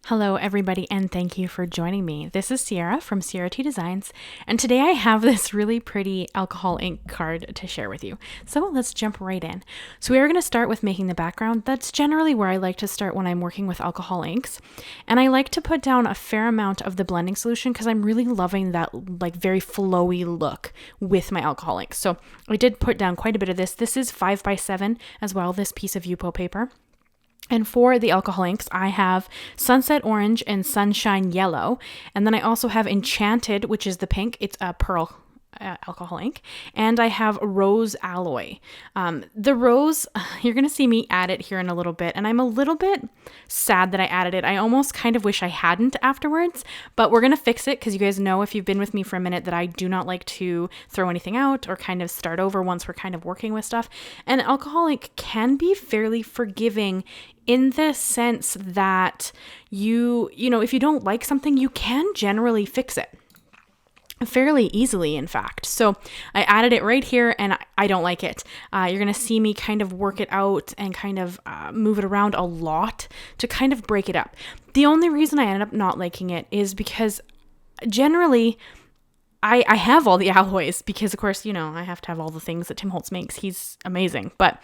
Hello everybody and thank you for joining me. This is Sierra from Sierra T Designs and today I have this really pretty alcohol ink card to share with you. So let's jump right in. So we are going to start with making the background. That's generally where I like to start when I'm working with alcohol inks. And I like to put down a fair amount of the blending solution because I'm really loving that like very flowy look with my alcohol inks. So I did put down quite a bit of this. This is 5x7 as well, this piece of Yupo paper. And for the alcohol inks, I have Sunset Orange and Sunshine Yellow. And then I also have Enchanted, which is the pink. It's a pearl alcohol ink. And I have Rose Alloy. The rose, you're going to see me add it here in a little bit. And I'm a little bit sad that I added it. I almost kind of wish I hadn't afterwards. But we're going to fix it because you guys know if you've been with me for a minute that I do not like to throw anything out or kind of start over once we're kind of working with stuff. And alcohol ink can be fairly forgiving in the sense that you know, if you don't like something, you can generally fix it fairly easily, in fact. So I added it right here and I don't like it. You're going to see me kind of work it out and kind of move it around a lot to kind of break it up. The only reason I ended up not liking it is because generally I have all the alloys because, of course, you know, I have to have all the things that Tim Holtz makes. He's amazing. But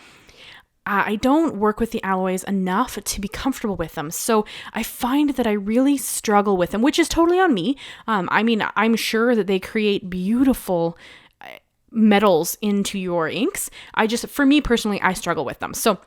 I don't work with the alloys enough to be comfortable with them. So I find that I really struggle with them, which is totally on me. I mean, I'm sure that they create beautiful metals into your inks. For me personally, I struggle with them. So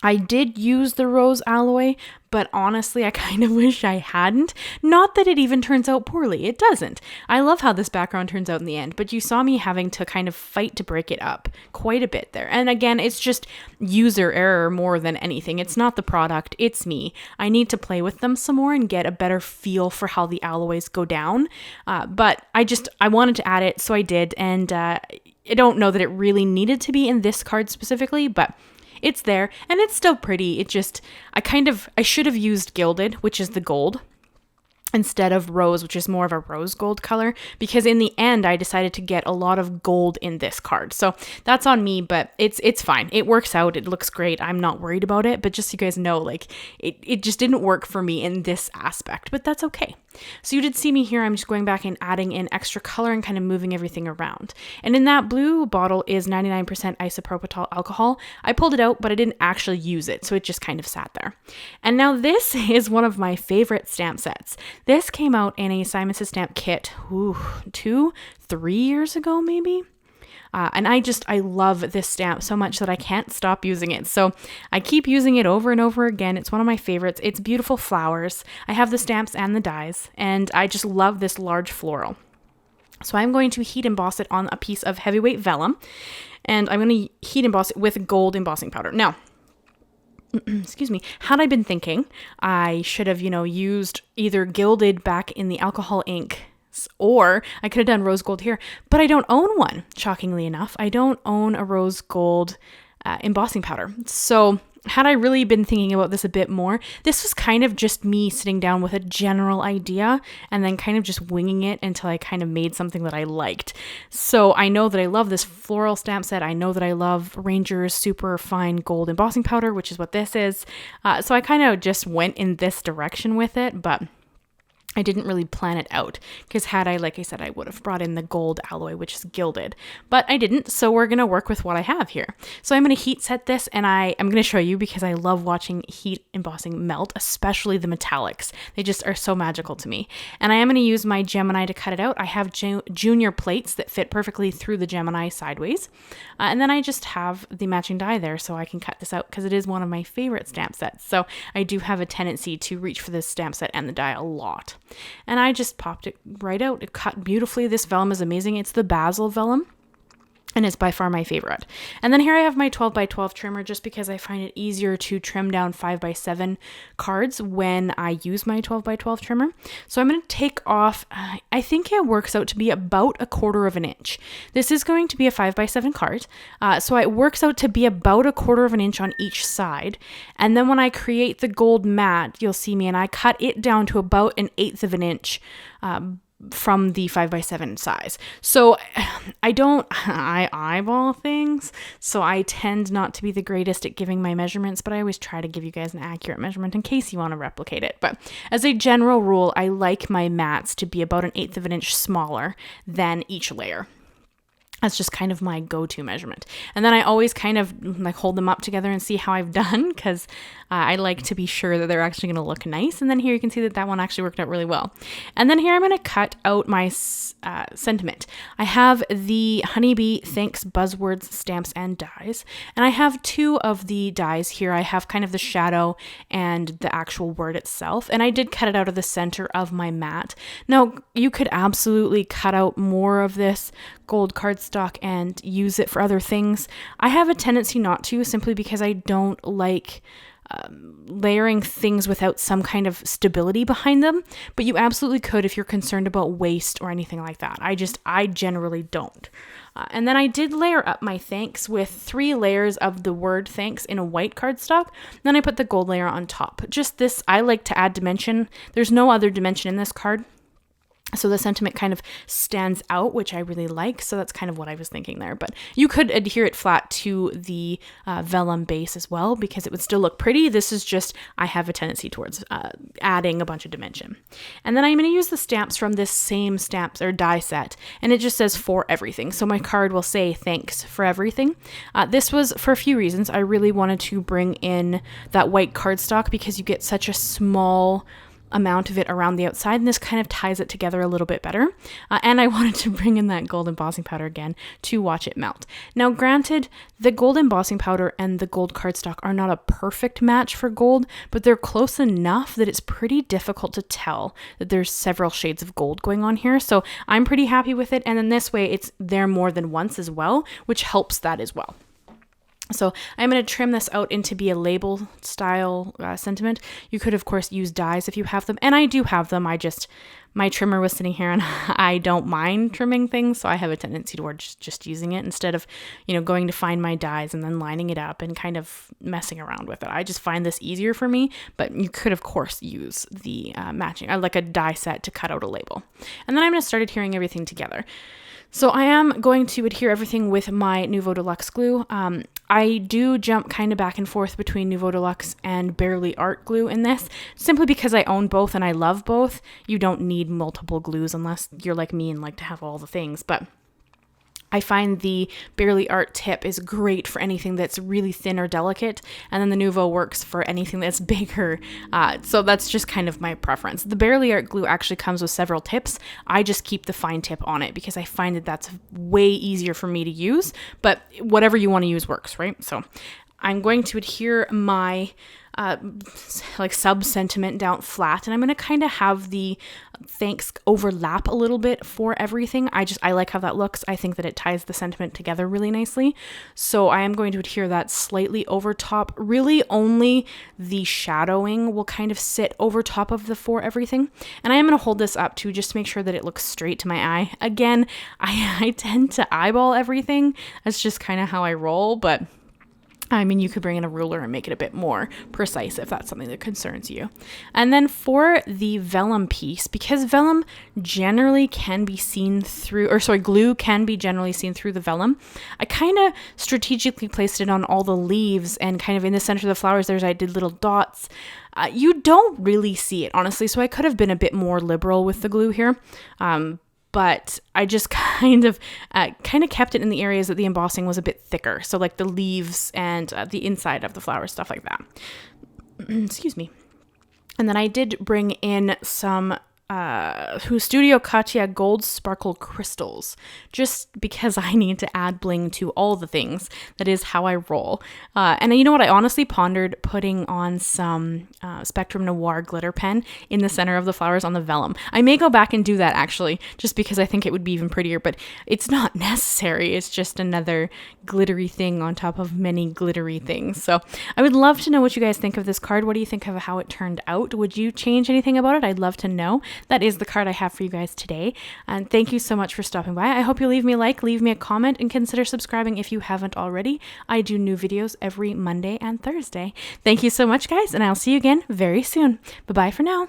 I did use the rose alloy, but honestly, I kind of wish I hadn't. Not that it even turns out poorly. It doesn't. I love how this background turns out in the end, but you saw me having to kind of fight to break it up quite a bit there. And again, it's just user error more than anything. It's not the product, it's me. I need to play with them some more and get a better feel for how the alloys go down. But I wanted to add it, so I did. And I don't know that it really needed to be in this card specifically, but it's there and it's still pretty. It just, I should have used gilded, which is the gold, instead of rose, which is more of a rose gold color, because in the end I decided to get a lot of gold in this card. So that's on me, but it's fine. It works out. It looks great. I'm not worried about it, but just so you guys know, like it just didn't work for me in this aspect, but that's okay. So you did see me here. I'm just going back and adding in extra color and kind of moving everything around. And in that blue bottle is 99% isopropyl alcohol. I pulled it out, but I didn't actually use it. So it just kind of sat there. And now this is one of my favorite stamp sets. This came out in a Simon Says stamp kit 2-3 years ago, maybe. And I love this stamp so much that I can't stop using it. So I keep using it over and over again. It's one of my favorites. It's beautiful flowers. I have the stamps and the dies, and I just love this large floral. So I'm going to heat emboss it on a piece of heavyweight vellum, and I'm going to heat emboss it with gold embossing powder. Now, excuse me, had I been thinking, I should have, used either gilded back in the alcohol ink, or I could have done rose gold here, but I don't own one, shockingly enough. I don't own a rose gold embossing powder. So had I really been thinking about this a bit more, this was kind of just me sitting down with a general idea and then kind of just winging it until I kind of made something that I liked. So I know that I love this floral stamp set. I know that I love Ranger's super fine gold embossing powder, which is what this is. So I kind of just went in this direction with it, but I didn't really plan it out because had I, like I said, I would have brought in the gold alloy, which is gilded, but I didn't. So we're going to work with what I have here. So I'm going to heat set this, and I'm going to show you because I love watching heat embossing melt, especially the metallics. They just are so magical to me. And I am going to use my Gemini to cut it out. I have junior plates that fit perfectly through the Gemini sideways. And then I just have the matching die there so I can cut this out because it is one of my favorite stamp sets. So I do have a tendency to reach for this stamp set and the die a lot. And I just popped it right out. It cut beautifully. This vellum is amazing. It's the Bazzill vellum, and it's by far my favorite. And then here I have my 12x12 trimmer just because I find it easier to trim down 5x7 cards when I use my 12x12 trimmer. So I'm going to take off, I think it works out to be about 1/4 of an inch. This is going to be a 5x7 card. So it works out to be about 1/4 of an inch on each side. And then when I create the gold mat, you'll see me, and I cut it down to about 1/8 of an inch from the 5x7 size. So I eyeball things. So I tend not to be the greatest at giving my measurements, but I always try to give you guys an accurate measurement in case you want to replicate it. But as a general rule, I like my mats to be about 1/8 of an inch smaller than each layer. That's just kind of my go-to measurement. And then I always kind of like hold them up together and see how I've done, because I like to be sure that they're actually going to look nice. And then here you can see that that one actually worked out really well. And then here I'm going to cut out my sentiment. I have the Honeybee Thanks Buzzwords stamps and dies. And I have 2 of the dies here. I have kind of the shadow and the actual word itself. And I did cut it out of the center of my mat. Now, you could absolutely cut out more of this gold cardstock and use it for other things. I have a tendency not to, simply because I don't like layering things without some kind of stability behind them, but you absolutely could if you're concerned about waste or anything like that. I generally don't. And then I did layer up my thanks with 3 layers of the word thanks in a white cardstock. Then I put the gold layer on top. Just this, I like to add dimension. There's no other dimension in this card. So the sentiment kind of stands out, which I really like. So that's kind of what I was thinking there. But you could adhere it flat to the vellum base as well, because it would still look pretty. This is just, I have a tendency towards adding a bunch of dimension. And then I'm going to use the stamps from this same stamps or die set. And it just says for everything. So my card will say thanks for everything. This was for a few reasons. I really wanted to bring in that white cardstock because you get such a small amount of it around the outside, and this kind of ties it together a little bit better. And I wanted to bring in that gold embossing powder again to watch it melt. Now, granted, the gold embossing powder and the gold cardstock are not a perfect match for gold, but they're close enough that it's pretty difficult to tell that there's several shades of gold going on here. So I'm pretty happy with it. And then this way it's there more than once as well, which helps that as well. So I'm going to trim this out into be a label style sentiment. You could, of course, use dies if you have them. And I do have them. My trimmer was sitting here and I don't mind trimming things. So I have a tendency towards just using it instead of, going to find my dies and then lining it up and kind of messing around with it. I just find this easier for me, but you could, of course, use the matching, like a die set to cut out a label. And then I'm going to start adhering everything together. So I am going to adhere everything with my Nuvo Deluxe glue. I do jump kind of back and forth between Nuvo Deluxe and Barely Art glue in this, simply because I own both and I love both. You don't need multiple glues unless you're like me and like to have all the things, but I find the Barely Art tip is great for anything that's really thin or delicate, and then the Nuvo works for anything that's bigger. So that's just kind of my preference. The Barely Art glue actually comes with several tips. I just keep the fine tip on it because I find that that's way easier for me to use, but whatever you want to use works, right? So I'm going to adhere my sub sentiment down flat, and I'm going to kind of have the thanks overlap a little bit for everything. I like how that looks. I think that it ties the sentiment together really nicely. So I am going to adhere that slightly over top. Really only the shadowing will kind of sit over top of the for everything. And I am going to hold this up too, just to make sure that it looks straight to my eye. Again, I tend to eyeball everything. That's just kind of how I roll, but I mean, you could bring in a ruler and make it a bit more precise if that's something that concerns you. And then for the vellum piece, because vellum generally can be seen through, glue can be generally seen through the vellum, I kind of strategically placed it on all the leaves and kind of in the center of the flowers. I did little dots. You don't really see it, honestly, so I could have been a bit more liberal with the glue here. But I just kind of kept it in the areas that the embossing was a bit thicker. So like the leaves and the inside of the flowers, stuff like that. Excuse me. And then I did bring in some Studio Katia Gold Sparkle Crystals, just because I need to add bling to all the things. That is how I roll. And you know what? I honestly pondered putting on some Spectrum Noir glitter pen in the center of the flowers on the vellum. I may go back and do that actually, just because I think it would be even prettier, but it's not necessary. It's just another glittery thing on top of many glittery things. So I would love to know what you guys think of this card. What do you think of how it turned out? Would you change anything about it? I'd love to know. That is the card I have for you guys today. And thank you so much for stopping by. I hope you'll leave me a like, leave me a comment, and consider subscribing if you haven't already. I do new videos every Monday and Thursday. Thank you so much, guys, and I'll see you again very soon. Bye-bye for now.